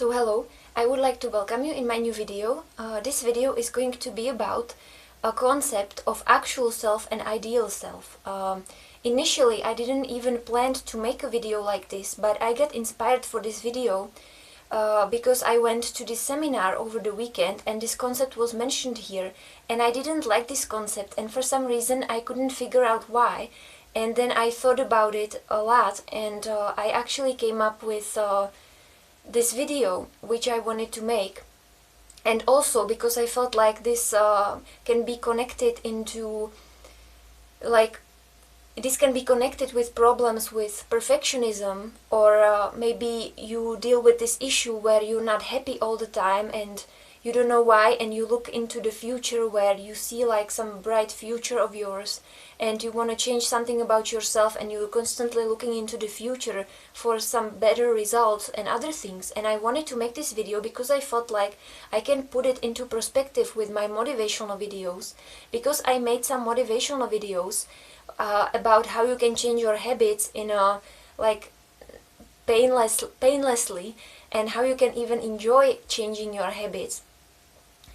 So hello, I would like to welcome you in my new video. This video is going to be about a concept of actual self and ideal self. Initially, I didn't even plan to make a video like this, but I got inspired for this video because I went to this seminar over the weekend and this concept was mentioned here, and I didn't like this concept, and for some reason I couldn't figure out why. And then I thought about it a lot, and I actually came up with this video which I wanted to make. And also because I felt like this can be connected into this can be connected with problems with perfectionism, or maybe you deal with this issue where you're not happy all the time and you don't know why, and you look into the future where you see like some bright future of yours and you want to change something about yourself, and you're constantly looking into the future for some better results and other things. And I wanted to make this video because I felt like I can put it into perspective with my motivational videos, because I made some motivational videos about how you can change your habits in a painlessly, and how you can even enjoy changing your habits.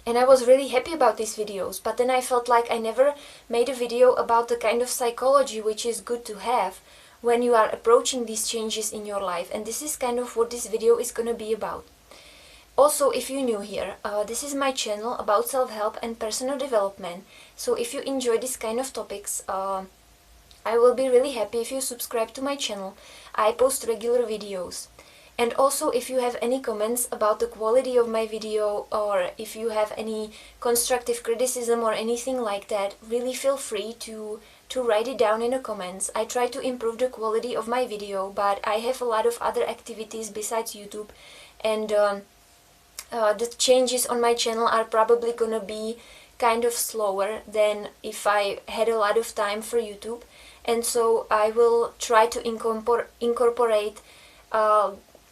And I was really happy about these videos, but then I felt like I never made a video about the kind of psychology which is good to have when you are approaching these changes in your life, and this is kind of what this video is gonna be about. Also, if you're new here, this is my channel about self-help and personal development, so if you enjoy this kind of topics, I will be really happy if you subscribe to my channel. I post regular videos. And also, if you have any comments about the quality of my video, or if you have any constructive criticism or anything like that, really feel free to write it down in the comments. I try to improve the quality of my video, but I have a lot of other activities besides YouTube, and the changes on my channel are probably gonna be kind of slower than if I had a lot of time for YouTube. And so I will try to incorporate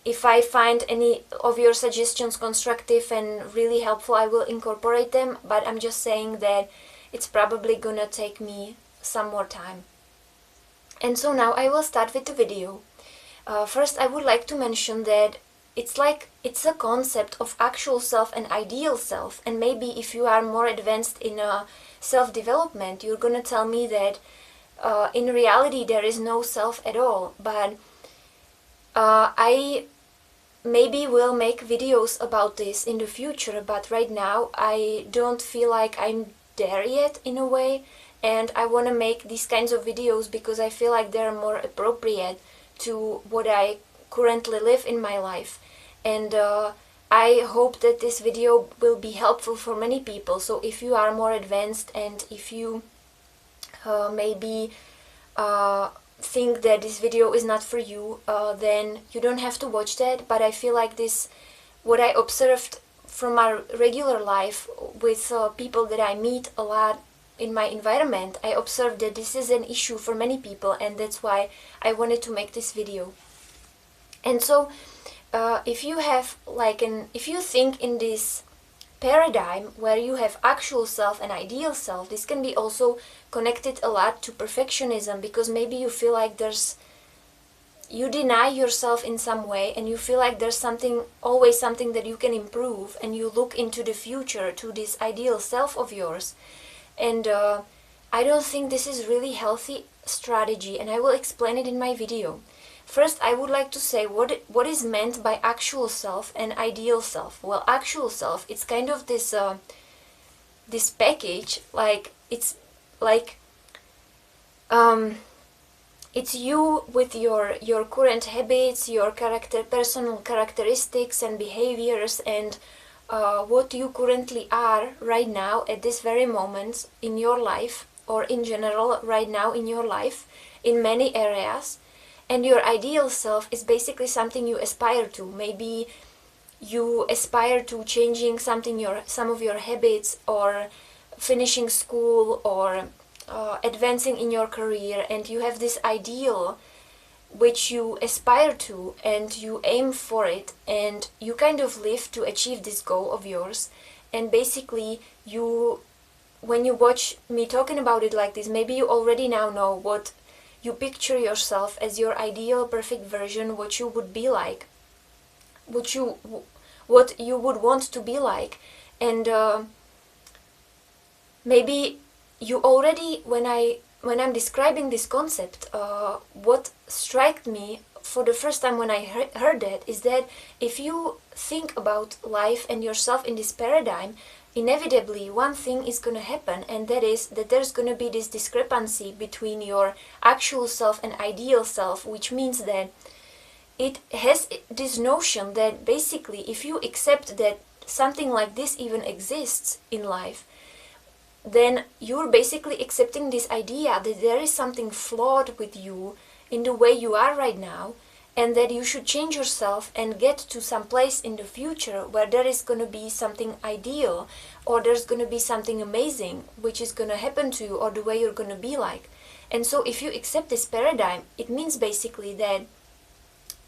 if I find any of your suggestions constructive and really helpful, I will incorporate them, but I'm just saying that it's probably gonna take me some more time. And so now I will start with the video. First, I would like to mention that it's a concept of actual self and ideal self, and maybe if you are more advanced in self-development, you're gonna tell me that in reality there is no self at all, but I maybe will make videos about this in the future, but right now I don't feel like I'm there yet in a way, and I want to make these kinds of videos because I feel like they're more appropriate to what I currently live in my life. And I hope that this video will be helpful for many people. So if you are more advanced, and if you maybe think that this video is not for you, then you don't have to watch that. But I feel like this, what I observed from my regular life with people that I meet a lot in my environment, I observed that this is an issue for many people, and that's why I wanted to make this video. And so if you have if you think in this paradigm where you have actual self and ideal self, this can be also connected a lot to perfectionism, because maybe you feel like you deny yourself in some way, and you feel like there's always something that you can improve, and you look into the future to this ideal self of yours. And I don't think this is really healthy strategy, and I will explain it in my video. First, I would like to say what is meant by actual self and ideal self. Well, actual self, it's kind of this this package, it's you with your current habits, your personal characteristics and behaviors, and what you currently are right now at this very moment in your life, or in general right now in your life in many areas. And your ideal self is basically something you aspire to. Maybe you aspire to changing some of your habits, or finishing school, or advancing in your career, and you have this ideal which you aspire to, and you aim for it, and you kind of live to achieve this goal of yours. And basically, when you watch me talking about it like this, maybe you already now know what you picture yourself as, your ideal perfect version, what you would be like, what you would want to be like. And maybe you already, when I'm describing this concept, what struck me for the first time when I heard that is that if you think about life and yourself in this paradigm, inevitably one thing is going to happen, and that is that there's going to be this discrepancy between your actual self and ideal self, which means that it has this notion that basically if you accept that something like this even exists in life, then you're basically accepting this idea that there is something flawed with you in the way you are right now, and that you should change yourself and get to some place in the future where there is going to be something ideal, or there's going to be something amazing which is going to happen to you, or the way you're going to be like. And so if you accept this paradigm, it means basically that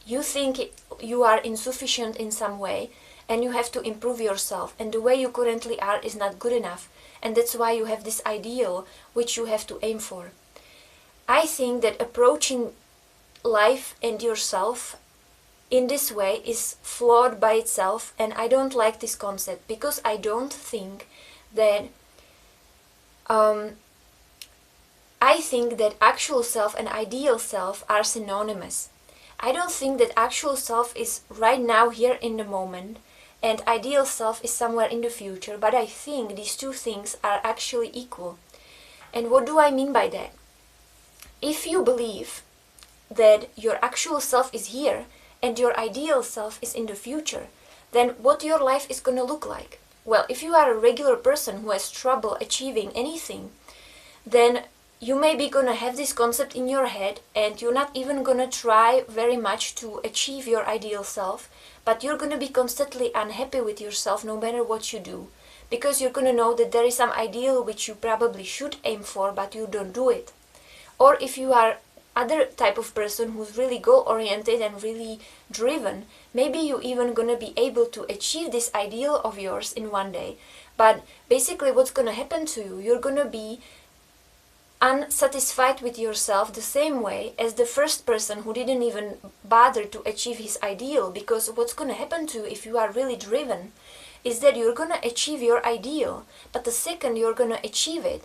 you think you are insufficient in some way and you have to improve yourself, and the way you currently are is not good enough, and that's why you have this ideal which you have to aim for. I think that approaching life and yourself in this way is flawed by itself, and I don't like this concept, because I don't think that I think that actual self and ideal self are synonymous. I don't think that actual self is right now here in the moment and ideal self is somewhere in the future, but I think these two things are actually equal. And what do I mean by that? If you believe that your actual self is here and your ideal self is in the future, then what your life is going to look like? Well, if you are a regular person who has trouble achieving anything, then you may be going to have this concept in your head, and you're not even going to try very much to achieve your ideal self, but you're going to be constantly unhappy with yourself no matter what you do, because you're going to know that there is some ideal which you probably should aim for, but you don't do it. Or if you are other type of person who's really goal-oriented and really driven, maybe you're even going to be able to achieve this ideal of yours in one day. But basically what's going to happen to you, you're going to be unsatisfied with yourself the same way as the first person who didn't even bother to achieve his ideal, because what's going to happen to you if you are really driven is that you're going to achieve your ideal, but the second you're going to achieve it,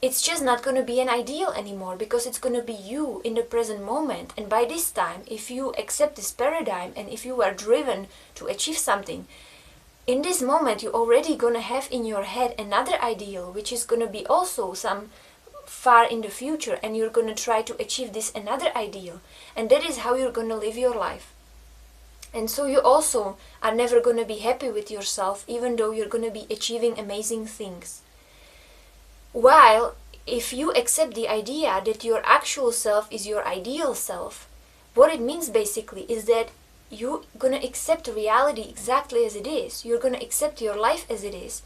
it's just not going to be an ideal anymore, because it's going to be you in the present moment. And by this time, if you accept this paradigm and if you are driven to achieve something, in this moment you're already going to have in your head another ideal, which is going to be also some far in the future, and you're going to try to achieve this another ideal, and that is how you're going to live your life. And so you also are never going to be happy with yourself, even though you're going to be achieving amazing things. While if you accept the idea that your actual self is your ideal self, what it means basically is that you're going to accept reality exactly as it is. You're going to accept your life as it is,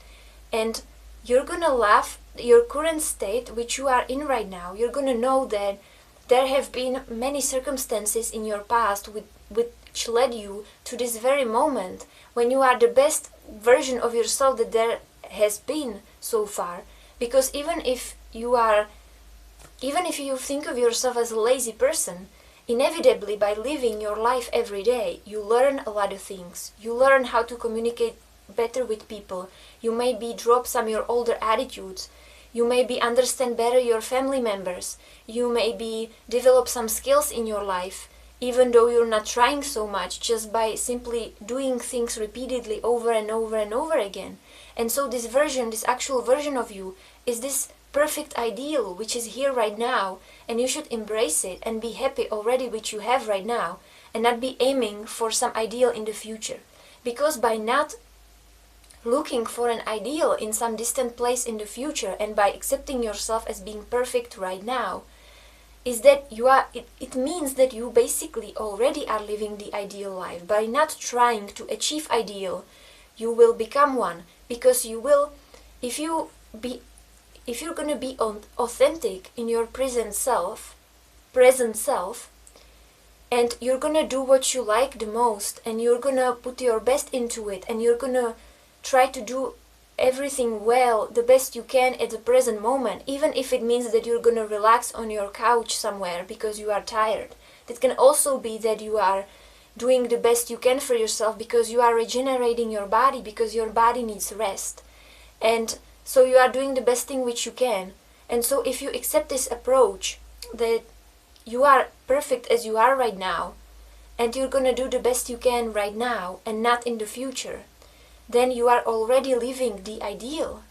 and you're going to love your current state which you are in right now. You're going to know that there have been many circumstances in your past which led you to this very moment when you are the best version of yourself that there has been so far. Because even if you think of yourself as a lazy person, inevitably by living your life every day, you learn a lot of things. You learn how to communicate better with people. You maybe drop some of your older attitudes. You maybe understand better your family members. You maybe develop some skills in your life, even though you're not trying so much, just by simply doing things repeatedly over and over and over again. And so this actual version of you, is this perfect ideal which is here right now, and you should embrace it and be happy already with you have right now, and not be aiming for some ideal in the future. Because by not looking for an ideal in some distant place in the future, and by accepting yourself as being perfect right now, is that it means that you basically already are living the ideal life. By not trying to achieve ideal, you will become one, because you will, if you're going to be authentic in your present self, and you're going to do what you like the most, and you're going to put your best into it, and you're going to try to do everything well, the best you can at the present moment, even if it means that you're going to relax on your couch somewhere because you are tired. It can also be that you are doing the best you can for yourself because you are regenerating your body, because your body needs rest. And so you are doing the best thing which you can. And so if you accept this approach that you are perfect as you are right now, and you're gonna do the best you can right now and not in the future, then you are already living the ideal.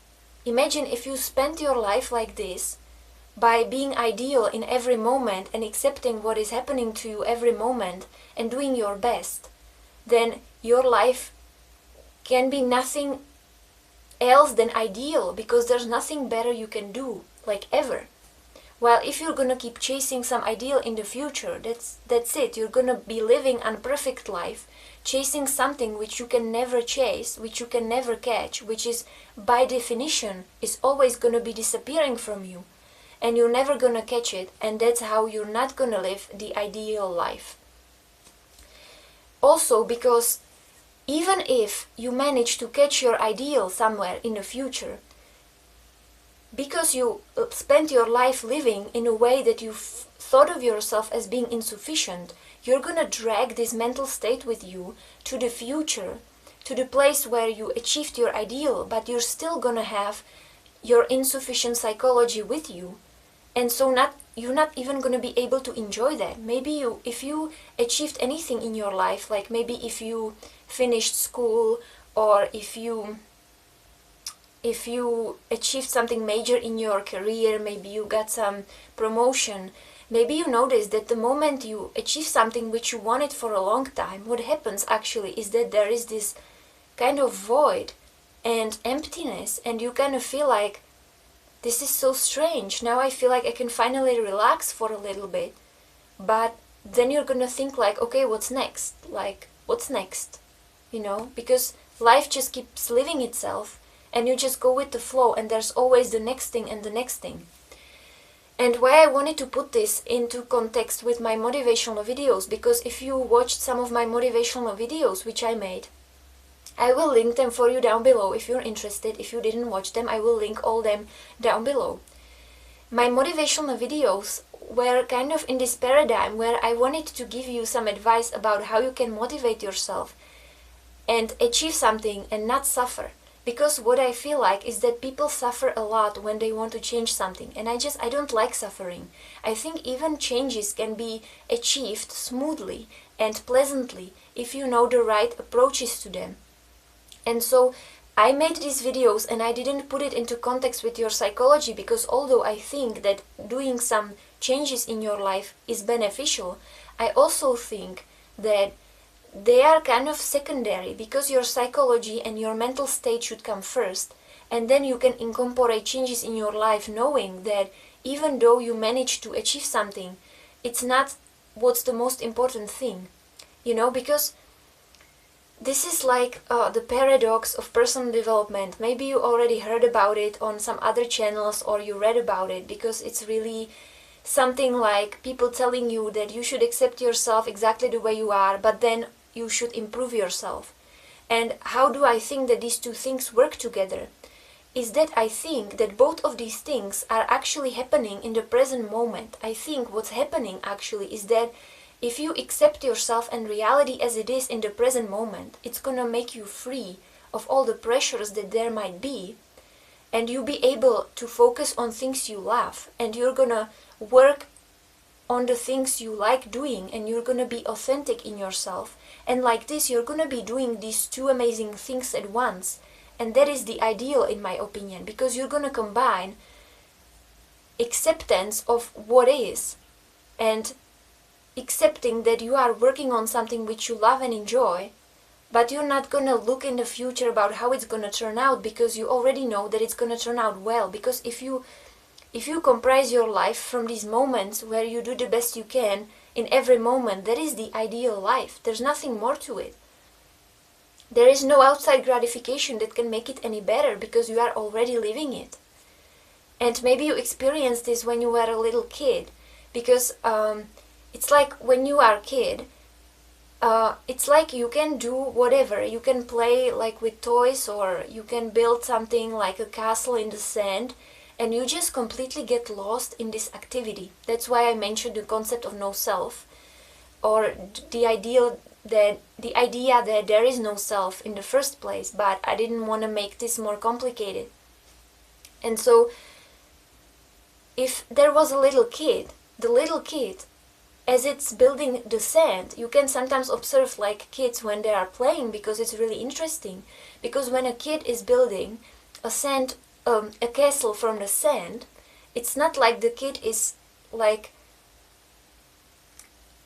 Imagine if you spent your life like this, by being ideal in every moment and accepting what is happening to you every moment and doing your best, then your life can be nothing else than ideal, because there's nothing better you can do, like ever. While if you're gonna keep chasing some ideal in the future, that's it. You're gonna be living a perfect life, chasing something which you can never chase, which you can never catch, which is by definition is always gonna be disappearing from you, and you're never gonna catch it, and that's how you're not gonna live the ideal life. Also, because even if you manage to catch your ideal somewhere in the future, because you spent your life living in a way that you thought of yourself as being insufficient, you're gonna drag this mental state with you to the future, to the place where you achieved your ideal, but you're still gonna have your insufficient psychology with you. And so you're not even going to be able to enjoy that. Maybe if you achieved anything in your life, like maybe if you finished school, or if you achieved something major in your career, maybe you got some promotion, maybe you notice that the moment you achieve something which you wanted for a long time, what happens actually is that there is this kind of void and emptiness, and you kind of feel like, this is so strange. Now I feel like I can finally relax for a little bit. But then you're gonna think like, okay, what's next? Like, what's next? Because life just keeps living itself, and you just go with the flow, and there's always the next thing and the next thing. And why I wanted to put this into context with my motivational videos, because if you watched some of my motivational videos which I made, I will link them for you down below if you're interested. If you didn't watch them, I will link all them down below. My motivational videos were kind of in this paradigm where I wanted to give you some advice about how you can motivate yourself and achieve something and not suffer. Because what I feel like is that people suffer a lot when they want to change something, and I don't like suffering. I think even changes can be achieved smoothly and pleasantly if you know the right approaches to them. And so I made these videos and I didn't put it into context with your psychology, because although I think that doing some changes in your life is beneficial, I also think that they are kind of secondary, because your psychology and your mental state should come first, and then you can incorporate changes in your life knowing that even though you manage to achieve something, it's not what's the most important thing, because this is like the paradox of personal development. Maybe you already heard about it on some other channels, or you read about it, because it's really something like people telling you that you should accept yourself exactly the way you are, but then you should improve yourself. And how do I think that these two things work together? Is that I think that both of these things are actually happening in the present moment. I think what's happening actually is that if you accept yourself and reality as it is in the present moment, it's gonna make you free of all the pressures that there might be, and you'll be able to focus on things you love, and you're gonna work on the things you like doing, and you're gonna be authentic in yourself. And like this, you're gonna be doing these two amazing things at once, and that is the ideal in my opinion, because you're gonna combine acceptance of what is, and accepting that you are working on something which you love and enjoy, but you're not gonna look in the future about how it's gonna turn out, because you already know that it's gonna turn out well. Because if you comprise your life from these moments where you do the best you can in every moment, that is the ideal life. There's nothing more to it. There is no outside gratification that can make it any better, because you are already living it. And maybe you experienced this when you were a little kid, because it's like when you are a kid, it's like you can do whatever. You can play like with toys, or you can build something like a castle in the sand, and you just completely get lost in this activity. That's why I mentioned the concept of no self, or the ideal that the idea that there is no self in the first place, but I didn't want to make this more complicated. And so if there was a little kid, the little kid, as it's building the sand, you can sometimes observe like kids when they are playing, because it's really interesting. Because when a kid is building a castle from the sand, it's not like the kid is like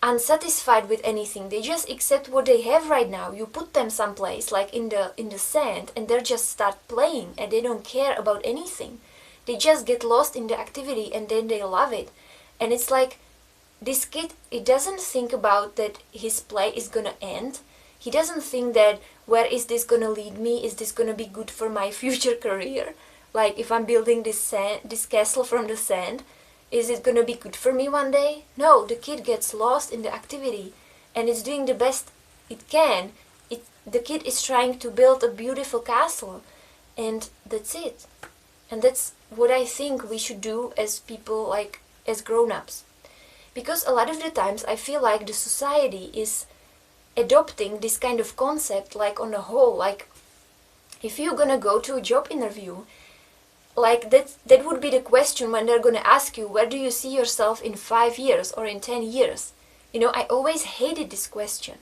unsatisfied with anything. They just accept what they have right now. You put them someplace like in the sand, and they just start playing, and they don't care about anything. They just get lost in the activity, and then they love it. And it's like this kid, he doesn't think about that his play is gonna end. He doesn't think that where is this gonna lead me? Is this gonna be good for my future career? Like if I'm building this castle from the sand, is it gonna be good for me one day? No, the kid gets lost in the activity, and it's doing the best it can. The kid is trying to build a beautiful castle, and that's it. And that's what I think we should do as people, like as grown-ups. Because a lot of the times I feel like the society is adopting this kind of concept, like on the whole, like if you're gonna go to a job interview, like that would be the question when they're gonna ask you, where do you see yourself in 5 years or in 10 years? You know, I always hated this question,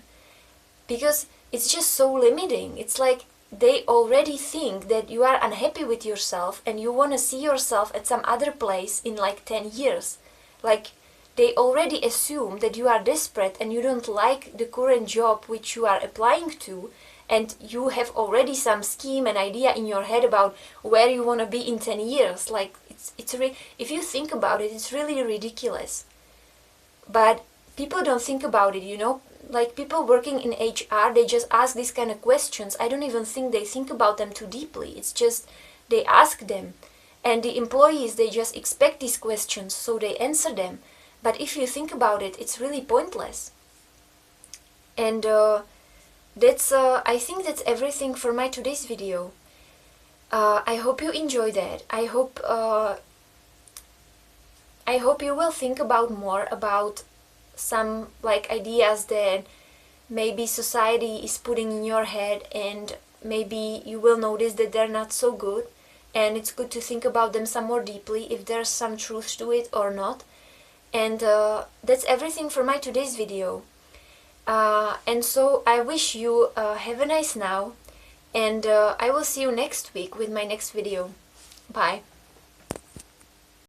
because it's just so limiting. It's like they already think that you are unhappy with yourself and you want to see yourself at some other place in like 10 years. Like they already assume that you are desperate and you don't like the current job which you are applying to, and you have already some scheme and idea in your head about where you want to be in 10 years. Like if you think about it, it's really ridiculous. But people don't think about it, you know. Like people working in HR, they just ask these kind of questions. I don't even think they think about them too deeply. It's just they ask them, and the employees, they just expect these questions, so they answer them. But if you think about it, it's really pointless. And I think that's everything for my today's video. I hope you enjoyed that. I hope you will think about more about some like ideas that maybe society is putting in your head, and maybe you will notice that they're not so good, and it's good to think about them some more deeply, if there's some truth to it or not. And that's everything for my today's video. And so I wish you have a nice now, and I will see you next week with my next video. Bye.